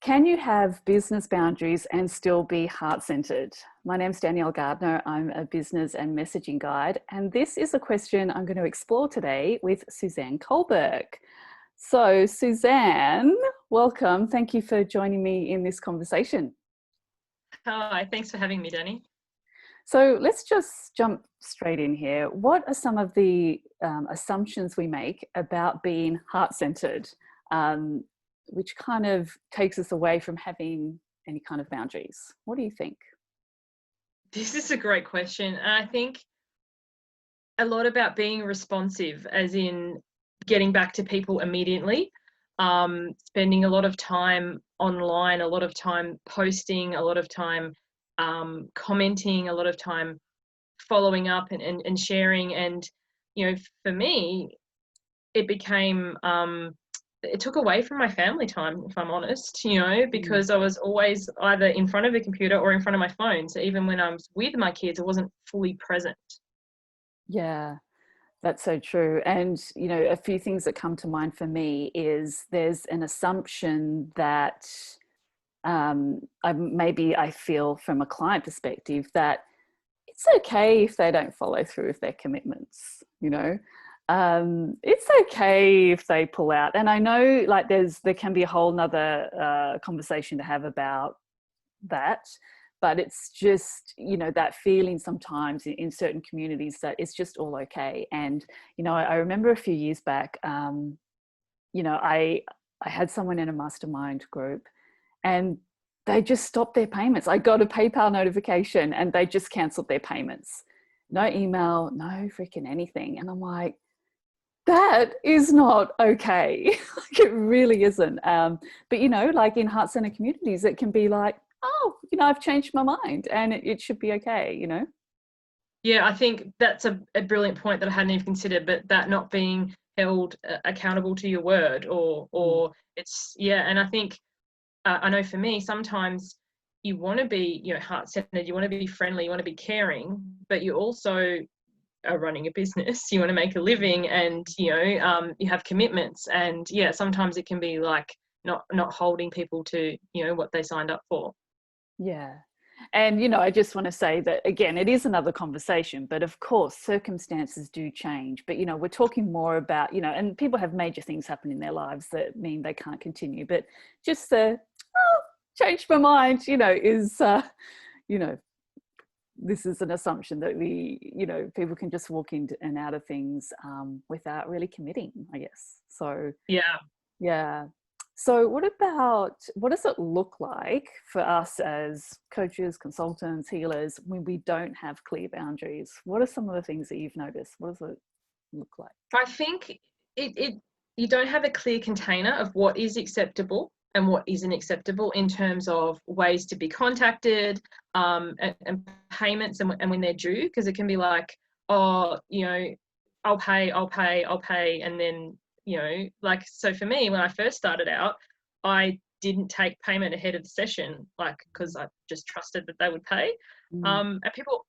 Can you have business boundaries and still be heart-centered? My name's Danielle Gardner. I'm a business and messaging guide, and this is a question I'm going to explore today with Suzanne Kohlberg. So Suzanne, welcome. Thank you for joining me in this conversation. Hi, thanks for having me, Danny. So let's just jump straight in here. What are some of the assumptions we make about being heart-centered, which kind of takes us away from having any kind of boundaries? What do you think? This is a great question. And I think a lot about being responsive, as in getting back to people immediately, spending a lot of time online, a lot of time posting, a lot of time commenting, a lot of time following up and sharing. And, you know, for me, it became, it took away from my family time, if I'm honest, you know, because I was always either in front of the computer or in front of my phone. So even when I was with my kids, I wasn't fully present. Yeah, that's so true. And, you know, a few things that come to mind for me is there's an assumption that maybe I feel from a client perspective that it's okay if they don't follow through with their commitments, you know. It's okay if they pull out. And I know like there can be a whole nother conversation to have about that, but it's just, you know, that feeling sometimes in certain communities that it's just all okay. And, you know, I remember a few years back, you know, I had someone in a mastermind group and they just stopped their payments. I got a PayPal notification and they just canceled their payments. No email, no freaking anything. And I'm like, that is not okay. Like, it really isn't. But, you know, like in heart center communities, it can be like, oh, you know, I've changed my mind and it should be okay, you know? Yeah, I think that's a brilliant point that I hadn't even considered, but that not being held accountable to your word or it's, yeah. And I think, I know for me, sometimes you want to be, you know, heart-centered, you want to be friendly, you want to be caring, but you also are running a business, you want to make a living, and you know, you have commitments, and yeah, sometimes it can be like not holding people to, you know, what they signed up for. Yeah. And, you know, I just want to say that, again, it is another conversation, but of course, circumstances do change. But, you know, we're talking more about, you know, and people have major things happen in their lives that mean they can't continue. But just the, oh, change my mind, you know, is, you know, this is an assumption that you know, people can just walk in and out of things without really committing, I guess. So, Yeah. yeah. So what does it look like for us as coaches, consultants, healers, when we don't have clear boundaries? What are some of the things that you've noticed? What does it look like? I think it you don't have a clear container of what is acceptable and what isn't acceptable in terms of ways to be contacted, and payments, and when they're due, because it can be like, oh, you know, I'll pay, and then, you know, like, so for me, when I first started out, I didn't take payment ahead of the session, like, because I just trusted that they would pay. Mm. And people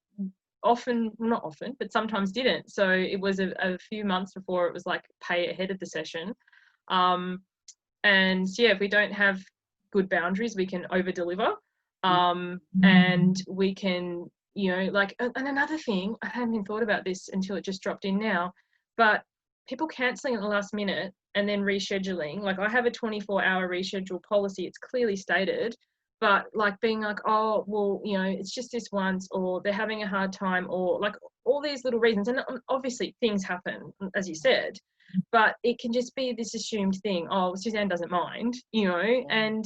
often, not often, but sometimes didn't. So it was a few months before it was like pay ahead of the session. And yeah, if we don't have good boundaries, we can over deliver. And we can, you know, like, and another thing, I hadn't even thought about this until it just dropped in now, but people cancelling at the last minute and then rescheduling. Like, I have a 24-hour reschedule policy, it's clearly stated, but like being like, oh, well, you know, it's just this once, or they're having a hard time, or like all these little reasons. And obviously things happen, as you said, but it can just be this assumed thing. Oh, Suzanne doesn't mind, you know, and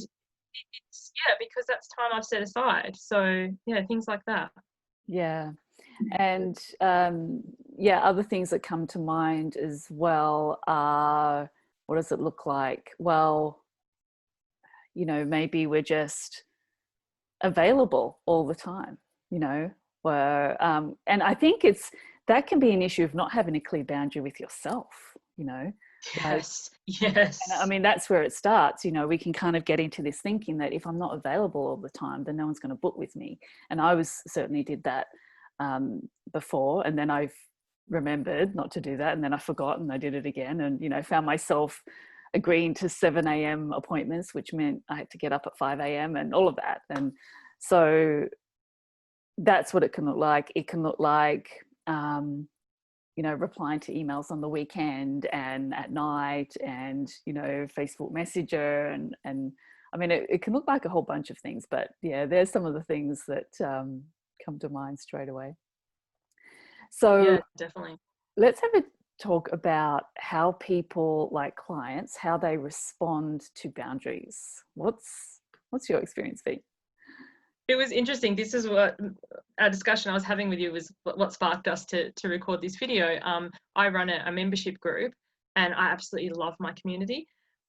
it's, yeah, because that's time I've set aside. So yeah, things like that. Yeah. And yeah, other things that come to mind as well are, what does it look like? Well, you know, maybe we're just available all the time, you know, where, and I think that can be an issue of not having a clear boundary with yourself, you know, like, Yes, and I yes. mean, that's where it starts, you know, we can kind of get into this thinking that if I'm not available all the time, then no one's going to book with me. And I certainly did that before. And then I've remembered not to do that. And then I forgot and I did it again, and, you know, found myself agreeing to 7 a.m. appointments, which meant I had to get up at 5 a.m. and all of that. And so that's what it can look like. It can look like, you know, replying to emails on the weekend and at night, and, you know, Facebook Messenger, and I mean, it can look like a whole bunch of things, but yeah, there's some of the things that come to mind straight away. So Yeah, definitely. let's have a talk about how people, like clients, how they respond to boundaries. What's your experience been? It was interesting. This is what our discussion I was having with you was what sparked us to record this video. I run a membership group, and I absolutely love my community,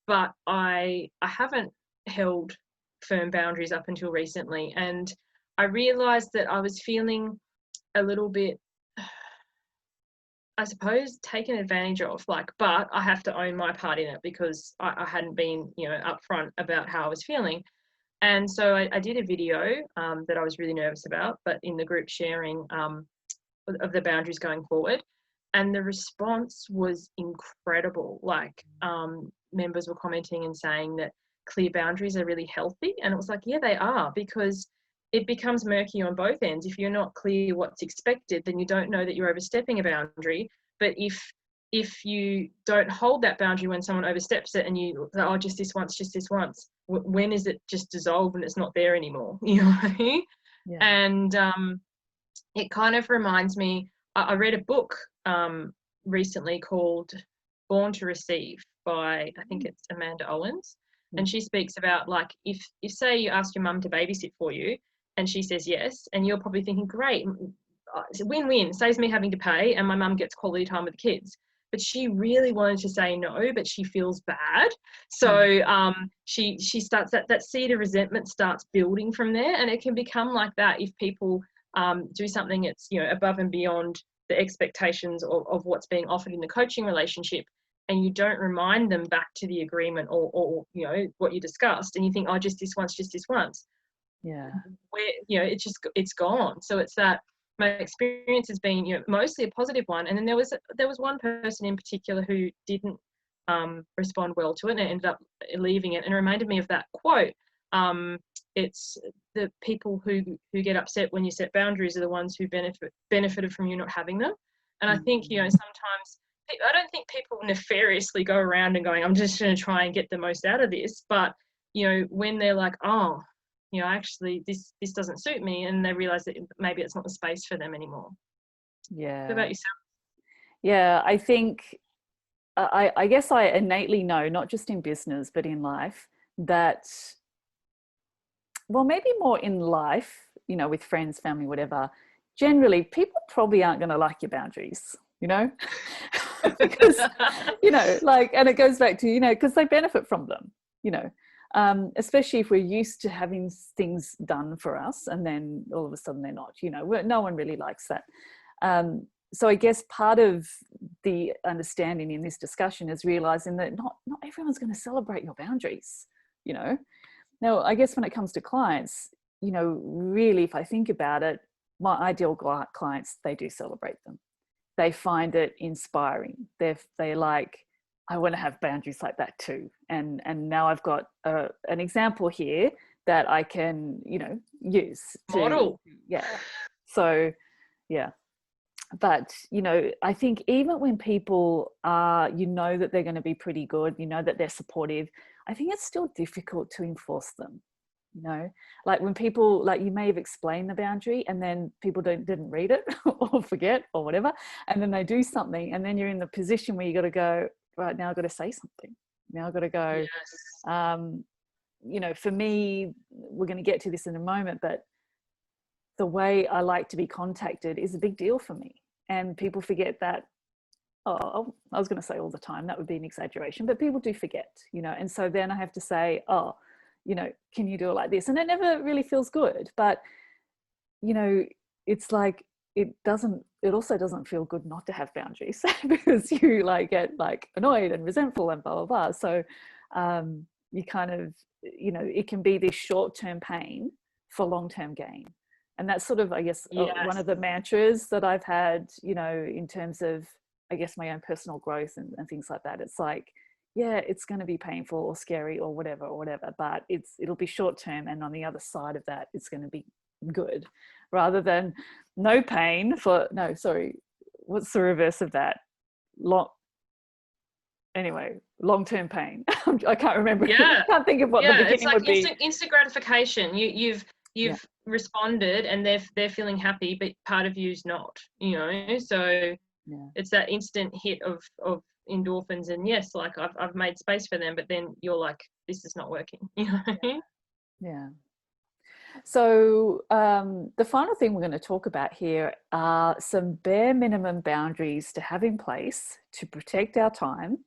but I haven't held firm boundaries up until recently, and I realized that I was feeling a little bit, I suppose, taken advantage of, like, but I have to own my part in it because I hadn't been, you know, upfront about how I was feeling. And so I did a video that I was really nervous about, but in the group sharing of the boundaries going forward. And the response was incredible. Like, members were commenting and saying that clear boundaries are really healthy. And it was like, yeah, they are, because it becomes murky on both ends. If you're not clear what's expected, then you don't know that you're overstepping a boundary. But if you don't hold that boundary when someone oversteps it, and you say, oh, just this once, when is it just dissolved and it's not there anymore? You know what I mean? Yeah. And it kind of reminds me, I read a book recently called Born to Receive by, I think it's Amanda Owens. And she speaks about, like, if say you ask your mum to babysit for you and she says yes, and you're probably thinking, great, it's a win-win, saves me having to pay and my mum gets quality time with the kids. But she really wanted to say no, but she feels bad. So she starts, that seed of resentment starts building from there. And it can become like that if people do something that's, you know, above and beyond the expectations of what's being offered in the coaching relationship, and you don't remind them back to the agreement or you know, what you discussed, and you think, oh, just this once. Yeah. Where, you know, it's gone. So it's that my experience has been, you know, mostly a positive one. And then there was one person in particular who didn't respond well to it, and ended up leaving it. And it reminded me of that quote. It's the people who get upset when you set boundaries are the ones who benefited from you not having them. And I think, you know, sometimes I don't think people nefariously go around and going, I'm just going to try and get the most out of this. But, you know, when they're like, oh, you know, actually this doesn't suit me, and they realize that maybe it's not the space for them anymore. Yeah. What about yourself? Yeah, I think I guess I innately know, not just in business but in life, that, well, maybe more in life, you know, with friends, family, whatever, generally people probably aren't going to like your boundaries, you know. Because, you know, like, and it goes back to, you know, because they benefit from them, you know, especially if we're used to having things done for us and then all of a sudden they're not, you know, no one really likes that. So I guess part of the understanding in this discussion is realizing that not everyone's going to celebrate your boundaries, you know. Now, I guess when it comes to clients, you know, really, if I think about it, my ideal clients, they do celebrate them. They find it inspiring. They're like, I want to have boundaries like that too. And now I've got an example here that I can, you know, use to Model. Yeah. So, yeah. But, you know, I think even when people are, you know, that they're going to be pretty good, you know, that they're supportive, I think it's still difficult to enforce them. You know, like when people, like, you may have explained the boundary and then people didn't read it or forget or whatever, and then they do something, and then you're in the position where you got to go, right, now I've got to say something. Now I've got to go. Yes. You know, for me, we're going to get to this in a moment, but the way I like to be contacted is a big deal for me. And people forget that. Oh, I was going to say all the time, that would be an exaggeration, but people do forget, you know. And so then I have to say, oh, you know, can you do it like this? And it never really feels good. But, you know, it's like, it also doesn't feel good not to have boundaries because you like get like annoyed and resentful and blah, blah, blah. So you kind of, you know, it can be this short-term pain for long-term gain. And that's sort of, I guess, one of the mantras that I've had, you know, in terms of, I guess, my own personal growth and things like that. It's like, yeah, it's going to be painful or scary or whatever, but it'll be short term, and on the other side of that, it's going to be good, rather than no pain for no, sorry, what's the reverse of that? Long Anyway, long-term pain. I can't remember. Yeah, Can't think of what the yeah. It's beginning like would be. instant gratification. Yeah, You've responded, and they're feeling happy, but part of you's not. So yeah, it's that instant hit of endorphins, and yes, like I've made space for them, but then you're like, this is not working. yeah. So the final thing we're going to talk about here are some bare minimum boundaries to have in place to protect our time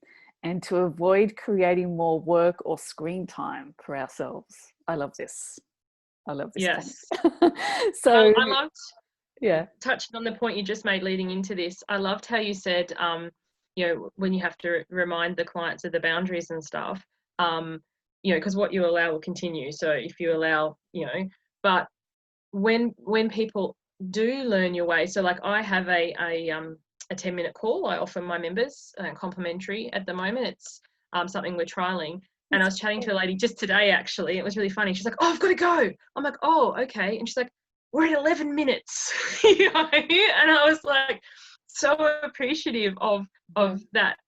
and to avoid creating more work or screen time for ourselves. I love this. I love this point. Yes, So, I loved yeah. touching on the point you just made leading into this. I loved how you said, when you have to remind the clients of the boundaries and stuff, because what you allow will continue. So if you allow, but when people do learn your way, so like I have a 10-minute call I offer my members, complimentary at the moment. It's something we're trialing. And I was chatting to a lady just today, actually. It was really funny. She's like, oh, I've got to go. I'm like, oh, okay. And she's like, we're at 11 minutes. And I was like, so appreciative of that,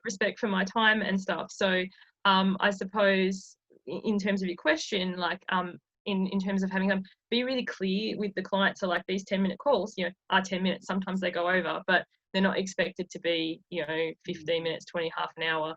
respect for my time and stuff. So I suppose in terms of your question, like in terms of having them be really clear with the client. So like these 10-minute calls, are 10 minutes. Sometimes they go over, but they're not expected to be, 15 minutes, 20, half an hour.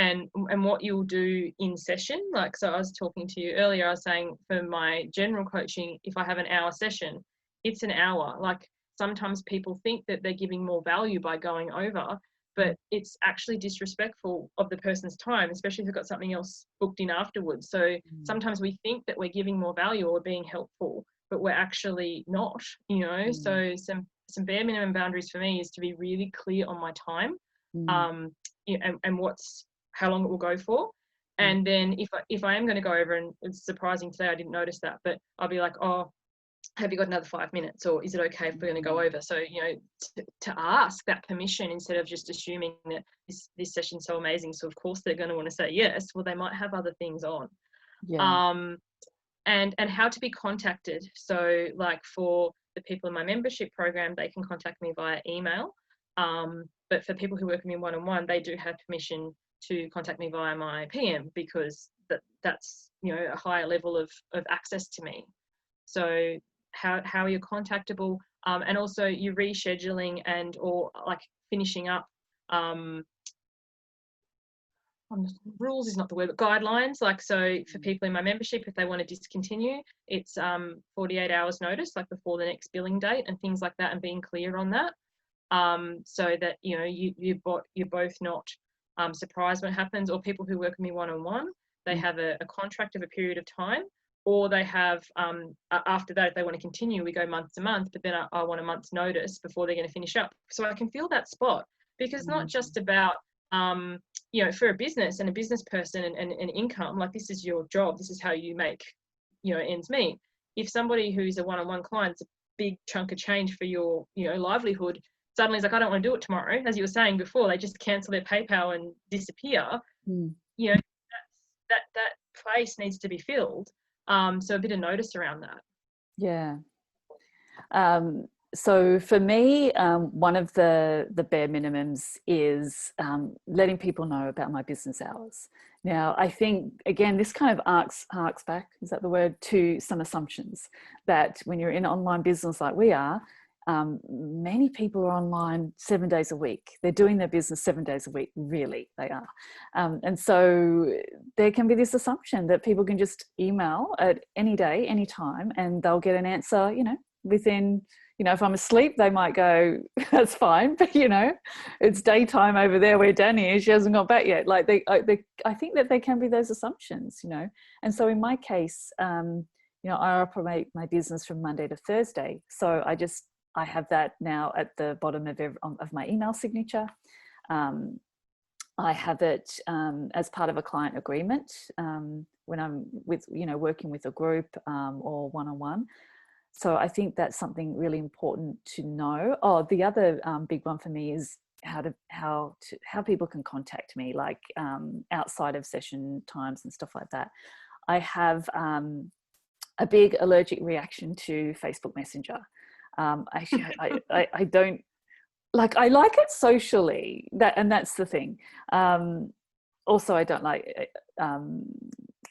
And what you'll do in session, like, so I was talking to you earlier, I was saying for my general coaching, if I have an hour session, it's an hour. Like sometimes people think that they're giving more value by going over, but it's actually disrespectful of the person's time, especially if they've got something else booked in afterwards. So sometimes we think that we're giving more value or being helpful, but we're actually not, So some bare minimum boundaries for me is to be really clear on my time, and how long it will go for. And then if I am going to go over, and it's surprising today, I didn't notice that, but I'll be like, oh, have you got another 5 minutes, or is it okay if we're going to go over? So, to ask that permission instead of just assuming that this session's so amazing, so of course they're going to want to say yes. Well, they might have other things on. Yeah. And how to be contacted. So like for the people in my membership program, they can contact me via email. But for people who work with me one-on-one, they do have permission to contact me via my PM, because that's a higher level of access to me. So how you're contactable, and also you're rescheduling and or like finishing up rules is not the word, but guidelines. Like, so for people in my membership, if they want to discontinue, it's 48 hours notice, like before the next billing date and things like that, and being clear on that, so that you're both not surprised when it happens. Or people who work with me one-on-one, they have a contract of a period of time, or they have after that, if they want to continue, we go month to month, but then I want a month's notice before they're going to finish up, so I can fill that spot. Because it's not just about for a business and a business person and income, like this is your job, this is how you make ends meet. If somebody who's a one-on-one client, it's a big chunk of change for your livelihood, suddenly it's like, I don't want to do it tomorrow, as you were saying before, they just cancel their PayPal and disappear. That place needs to be filled. So a bit of notice around that. Yeah. So for me, one of the bare minimums is letting people know about my business hours. Now, I think, again, this kind of harks back, is that the word, to some assumptions that when you're in online business like we are, many people are online 7 days a week. They're doing their business 7 days a week, really, they are. And so there can be this assumption that people can just email at any day, any time, and they'll get an answer, within, if I'm asleep, they might go, that's fine, but it's daytime over there where Danny is, she hasn't got back yet. Like I think that there can be those assumptions, and so in my case, I operate my business from Monday to Thursday. So I have that now at the bottom of my email signature. I have it as part of a client agreement when I'm working with a group or one-on-one. So I think that's something really important to know. Oh, the other big one for me is how people can contact me, like outside of session times and stuff like that. I have a big allergic reaction to Facebook Messenger. Actually, I don't like. I like it socially, and that's the thing. Also, I don't like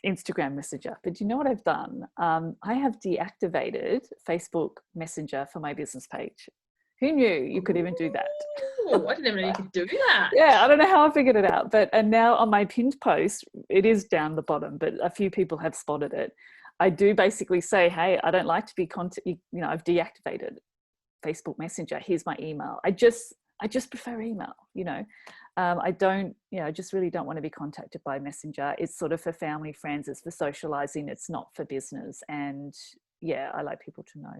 Instagram Messenger. But you know what I've done? I have deactivated Facebook Messenger for my business page. Who knew you could even do that? Oh, I didn't even know you could do that. Yeah, I don't know how I figured it out. And now on my pinned post, it is down the bottom, but a few people have spotted it. I do basically say, hey, I don't like to be I've deactivated Facebook Messenger. Here's my email. I just prefer email, I just really don't want to be contacted by Messenger. It's sort of for family, friends, it's for socializing, it's not for business. And yeah, I like people to know.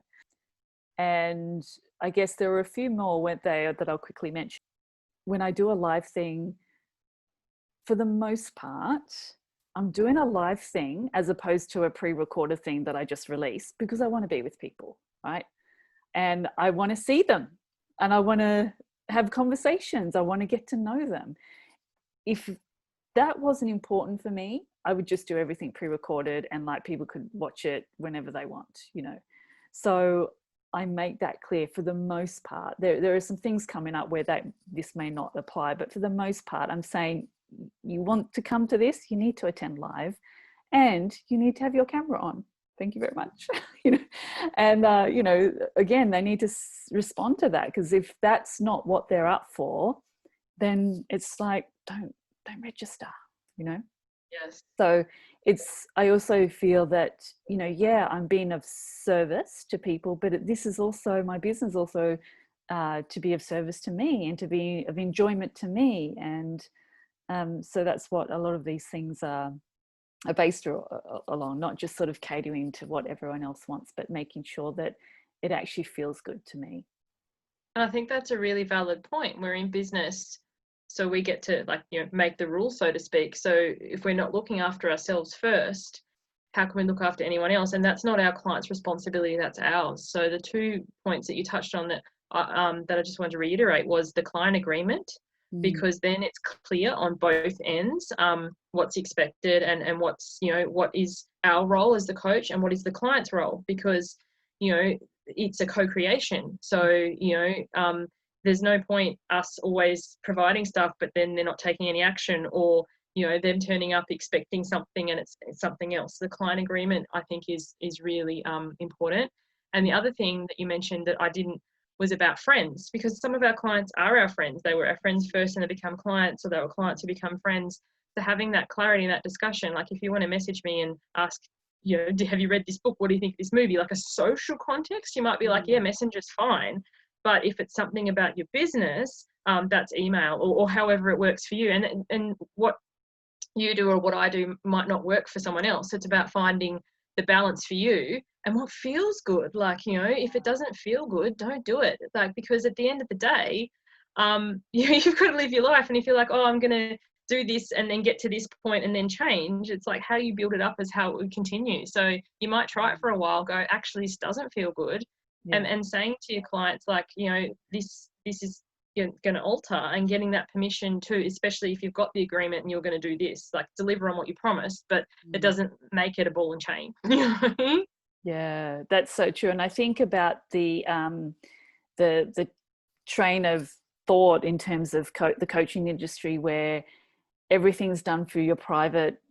And I guess there were a few more, weren't there, that I'll quickly mention. When I do a live thing, for the most part, I'm doing a live thing as opposed to a pre-recorded thing that I just released, because I want to be with people, right? And I want to see them, and I want to have conversations. I want to get to know them. If that wasn't important for me, I would just do everything pre-recorded, and like people could watch it whenever they want, So I make that clear for the most part. There are some things coming up where this may not apply, but for the most part, I'm saying, you want to come to this, you need to attend live, and you need to have your camera on. Thank you very much. And again, they need to respond to that, because if that's not what they're up for, then it's like, don't register. Yes. So I also feel that, I'm being of service to people, but this is also my business, also to be of service to me and to be of enjoyment to me. And so that's what a lot of these things are based along, not just sort of catering to what everyone else wants, but making sure that it actually feels good to me. And I think that's a really valid point. We're in business, so we get to make the rules, so to speak. So if we're not looking after ourselves first, how can we look after anyone else? And that's not our client's responsibility, that's ours. So the 2 points that you touched on that I just wanted to reiterate was the client agreement, because then it's clear on both ends what's expected and what's, what is our role as the coach and what is the client's role, because, it's a co-creation. So, there's no point us always providing stuff, but then they're not taking any action, or, them turning up expecting something and it's something else. The client agreement, I think, is really important. And the other thing that you mentioned that I didn't was about friends, because some of our clients are our friends. They were our friends first and they become clients, or they were clients who become friends. So having that clarity and that discussion, like if you want to message me and ask, have you read this book? What do you think of this movie? Like a social context, you might be like, yeah, Messenger's fine. But if it's something about your business, that's email, or however it works for you. And what you do or what I do might not work for someone else. It's about finding the balance for you and what feels good. Like, if it doesn't feel good, don't do it. Like, because at the end of the day, you've got to live your life. And if you're like, oh, I'm going to do this and then get to this point and then change, it's like how you build it up is how it would continue. So you might try it for a while, go, actually, this doesn't feel good. Yeah. And saying to your clients, like, this is going to alter, and getting that permission too, especially if you've got the agreement and you're going to do this, like deliver on what you promised, but it doesn't make it a ball and chain. Yeah, that's so true. And I think about the train of thought in terms of the coaching industry, where everything's done through your private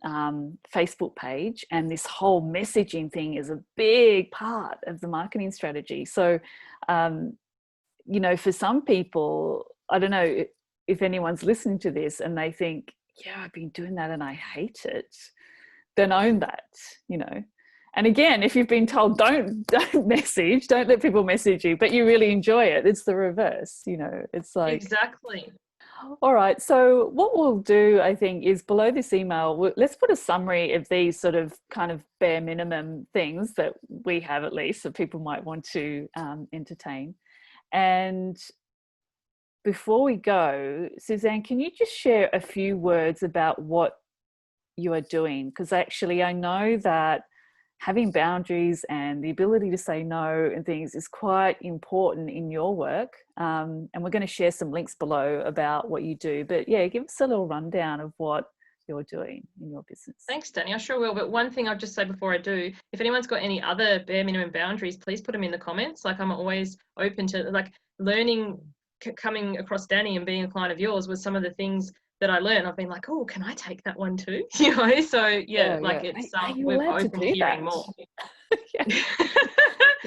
Facebook page, and this whole messaging thing is a big part of the marketing strategy. So for some people, I don't know if anyone's listening to this and they think, yeah, I've been doing that and I hate it, then own that. And again, if you've been told don't message, don't let people message you, but you really enjoy it, it's the reverse. It's like, exactly. All right, so what we'll do, I think, is below this email, let's put a summary of these sort of kind of bare minimum things that we have, at least, that people might want to entertain. And before we go, Suzanne, can you just share a few words about what you are doing? Because actually I know that having boundaries and the ability to say no and things is quite important in your work. And we're going to share some links below about what you do. But yeah, give us a little rundown of what you're doing in your business. Thanks, Danny. I sure will. But one thing I'll just say before I do, if anyone's got any other bare minimum boundaries, please put them in the comments. Like, I'm always open to like learning, coming across Danny and being a client of yours was some of the things that I learned. I've been like, oh, can I take that one too? You know, so yeah, like it's Are you we're allowed to open to do hearing that? more. Yeah.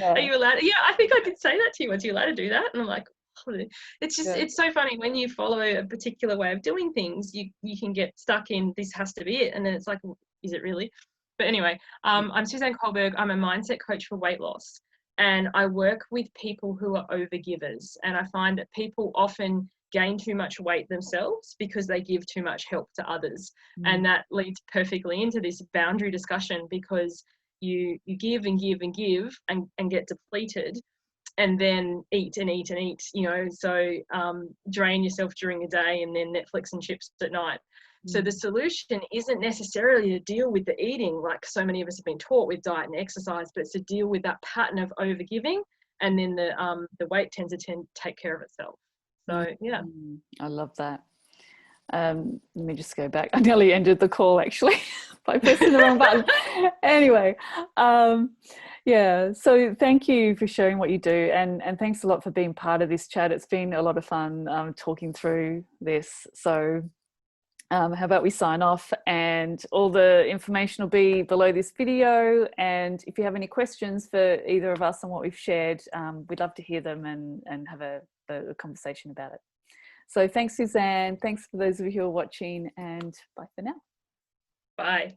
Are Yeah. you allowed? Yeah, I think I did say that to you. Was you allowed to do that? And I'm like, oh, it's just, Yeah. it's so funny when you follow a particular way of doing things, you can get stuck in this has to be it. And then it's like, well, is it really? But anyway, I'm Suzanne Kohlberg. I'm a mindset coach for weight loss. And I work with people who are overgivers. And I find that people often gain too much weight themselves because they give too much help to others. And that leads perfectly into this boundary discussion, because you give and give and give and get depleted, and then eat and eat and eat, you know, so drain yourself during the day and then Netflix and chips at night. So the solution isn't necessarily to deal with the eating like so many of us have been taught with diet and exercise, but it's to deal with that pattern of overgiving, and then the weight tends to take care of itself. So yeah. I love that. Let me just go back. I nearly ended the call actually by pressing the wrong button. Anyway, yeah, so thank you for sharing what you do, and thanks a lot for being part of this chat. It's been a lot of fun talking through this. So how about we sign off, and all the information will be below this video, and if you have any questions for either of us on what we've shared, we'd love to hear them and have a conversation about it. So thanks, Suzanne. Thanks for those of you who are watching, and bye for now. Bye.